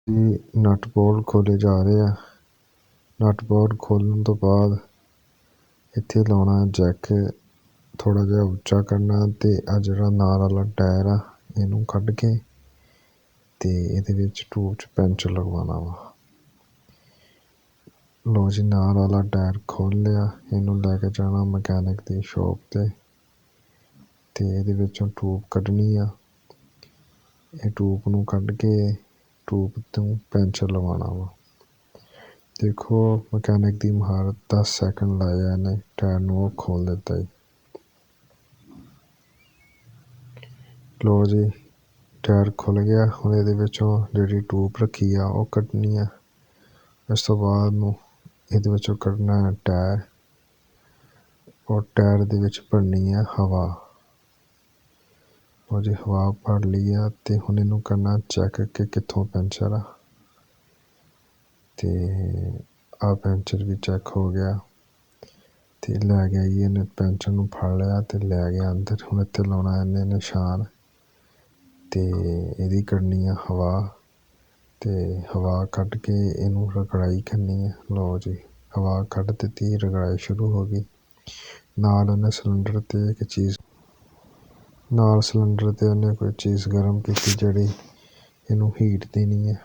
ਜੀ ਨਟ ਬੋਲਟ ਖੋਲ੍ਹੇ ਜਾ ਰਹੇ ਆ। ਨਟ ਬੋਲਟ ਖੋਲ੍ਹਣ ਤੋਂ ਬਾਅਦ ਇੱਥੇ ਲਾਉਣਾ ਜੈਕ, ਥੋੜ੍ਹਾ ਜਿਹਾ ਉੱਚਾ ਕਰਨਾ ਅਤੇ ਆ ਜਿਹੜਾ ਨਾਲ ਵਾਲਾ ਟਾਇਰ ਆ ਇਹਨੂੰ ਕੱਢ ਕੇ ਅਤੇ ਇਹਦੇ ਵਿੱਚ ਟੂਬ 'ਚ ਪੈਂਚਰ ਲਗਵਾਉਣਾ ਵਾ। ਲਓ ਜੀ, ਨਾਲ ਵਾਲਾ ਟਾਇਰ ਖੋਲ੍ਹ ਲਿਆ। ਇਹਨੂੰ ਲੈ ਕੇ ਜਾਣਾ ਮਕੈਨਿਕ ਦੀ ਸ਼ੋਪ 'ਤੇ ਅਤੇ ਇਹਦੇ ਵਿੱਚੋਂ ਟੂਬ ਕੱਢਣੀ ਆ। ਇਹ ਟੂਬ ਨੂੰ ਕੱਢ ਕੇ ਟੂਬ ਤੋਂ ਪੈਂਚਰ ਲਗਵਾਉਣਾ ਵਾ। ਦੇਖੋ ਮਕੈਨਿਕ ਦੀ ਮਹਾਰਤ, 10 ਸੈਕਿੰਡ ਲਾਏ ਆ ਇਹਨੇ, ਟਾਇਰ ਨੂੰ ਉਹ ਖੋਲ੍ਹ ਦਿੱਤਾ ਜੀ। ਲਓ ਜੀ, ਟਾਇਰ ਖੁੱਲ੍ਹ ਗਿਆ। ਹੁਣ ਇਹਦੇ ਵਿੱਚੋਂ ਜਿਹੜੀ ਟੂਬ ਰੱਖੀ ਆ ਉਹ ਕੱਢਣੀ ਆ। ਇਸ ਤੋਂ ਬਾਅਦ ਨੂੰ ਇਹਦੇ ਵਿੱਚੋਂ ਕੱਢਣਾ ਹੈ ਟਾਇਰ, ਔਰ ਟਾਇਰ ਦੇ ਵਿੱਚ ਭਰਨੀ ਆ ਹਵਾ। ਲਓ ਜੀ, ਹਵਾ ਭਰ ਲਈ ਆ ਅਤੇ ਹੁਣ ਇਹਨੂੰ ਕਰਨਾ ਚੈੱਕ ਕਿ ਕਿੱਥੋਂ ਪੈਂਚਰ ਆ। ਅਤੇ ਆਹ ਪੈਂਚਰ ਵੀ ਚੈੱਕ ਹੋ ਗਿਆ ਅਤੇ ਲੈ ਗਿਆ ਜੀ। ਇਹਨੇ ਪੈਂਚਰ ਨੂੰ ਫੜ ਲਿਆ ਅਤੇ ਲੈ ਗਿਆ ਅੰਦਰ। ਹੁਣ ਇੱਥੇ ਲਾਉਣਾ ਇਹਨੇ ਨਿਸ਼ਾਨ ਅਤੇ ਇਹਦੀ ਕੱਢਣੀ ਆ ਹਵਾ ਅਤੇ ਹਵਾ ਕੱਢ ਕੇ ਇਹਨੂੰ ਰਗੜਾਈ ਕਰਨੀ ਹੈ। ਲਓ ਜੀ, ਹਵਾ ਕੱਢ ਦਿੱਤੀ, ਰਗੜਾਈ ਸ਼ੁਰੂ ਹੋ ਗਈ। ਨਾਲ ਉਹਨੇ ਸਿਲੰਡਰ 'ਤੇ ਇੱਕ ਚੀਜ਼ ਉਹਨੇ ਕੋਈ ਚੀਜ਼ ਗਰਮ ਕੀਤੀ ਜਿਹੜੀ ਇਹਨੂੰ ਹੀਟ ਦੇਣੀ ਹੈ।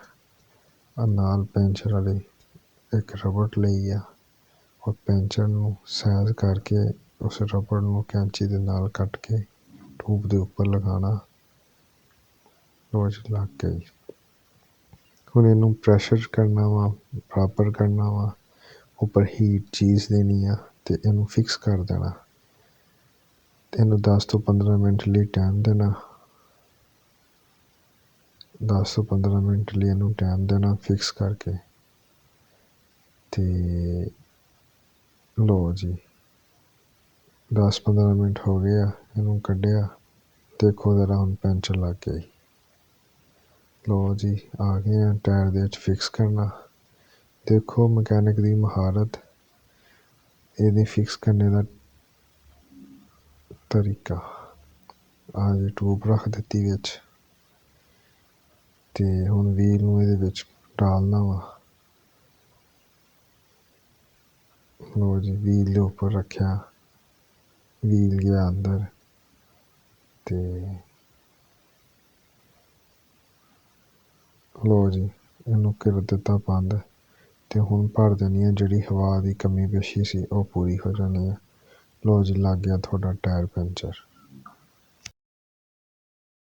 ਨਾਲ ਪੈਂਚਰ ਵਾਲੀ ਇੱਕ ਰਬੜ ਲਈ ਆ, ਔਰ ਪੈਂਚਰ ਨੂੰ ਸਾਈਜ਼ ਕਰਕੇ ਉਸ ਰਬੜ ਨੂੰ ਕੈਂਚੀ ਦੇ ਨਾਲ ਕੱਟ ਕੇ ਟੂਬ ਦੇ ਉੱਪਰ ਲਗਾਉਣਾ। ਲਓ ਜੀ, ਲੱਗ ਗਿਆ ਜੀ। ਹੁਣ ਇਹਨੂੰ ਪ੍ਰੈਸ਼ਰ ਕਰਨਾ ਵਾ, ਬਰਾਬਰ ਕਰਨਾ ਵਾ, ਉੱਪਰ ਹੀਟ ਚੀਜ਼ ਦੇਣੀ ਆ ਅਤੇ ਇਹਨੂੰ ਫਿਕਸ ਕਰ ਦੇਣਾ। ਇਹਨੂੰ 10 ਤੋਂ 15 ਮਿੰਟ ਲਈ ਟਾਈਮ ਦੇਣਾ। 10 ਤੋਂ 15 ਮਿੰਟ ਲਈ ਇਹਨੂੰ ਟਾਈਮ ਦੇਣਾ ਫਿਕਸ ਕਰਕੇ। ਅਤੇ ਲਓ ਜੀ, 10-15 ਮਿੰਟ ਹੋ ਗਏ ਆ, ਇਹਨੂੰ ਕੱਢਿਆ, ਦੇਖੋ ਜ਼ਰਾ ਹੁਣ ਪੈਂਚਰ ਲੱਗ ਗਿਆ ਜੀ। ਲਓ ਜੀ, ਆ ਗਏ ਆ ਟਾਇਰ ਦੇ ਵਿੱਚ ਫਿਕਸ ਕਰਨਾ। ਦੇਖੋ ਮਕੈਨਿਕ ਦੀ ਮਹਾਰਤ, ਇਹਦੀ ਫਿਕਸ ਕਰਨੇ ਦਾ ਤਰੀਕਾ। ਆਹ ਜੀ ਟੂਬ ਰੱਖ ਦਿੱਤੀ ਵਿੱਚ ਅਤੇ ਹੁਣ ਵੀਲ ਨੂੰ ਇਹਦੇ ਵਿੱਚ ਡਾਲਣਾ ਵਾ। ਲਓ ਜੀ, ਵੀਲ ਦੇ ਉੱਪਰ ਰੱਖਿਆ, ਵੀਲ ਗਿਆ ਅੰਦਰ ਅਤੇ ਲਓ ਜੀ, ਇਹਨੂੰ ਕਰ ਦਿੱਤਾ ਬੰਦ ਅਤੇ ਹੁਣ ਭਰ ਦੇਣੀ ਹੈ। ਜਿਹੜੀ ਹਵਾ ਦੀ ਕਮੀ ਪੇਸ਼ੀ ਸੀ ਉਹ ਪੂਰੀ ਹੋ ਜਾਣੀ ਹੈ। ਲਓ ਜੀ, ਲੱਗ ਗਿਆ ਤੁਹਾਡਾ ਟਾਇਰ ਪੈਂਚਰ।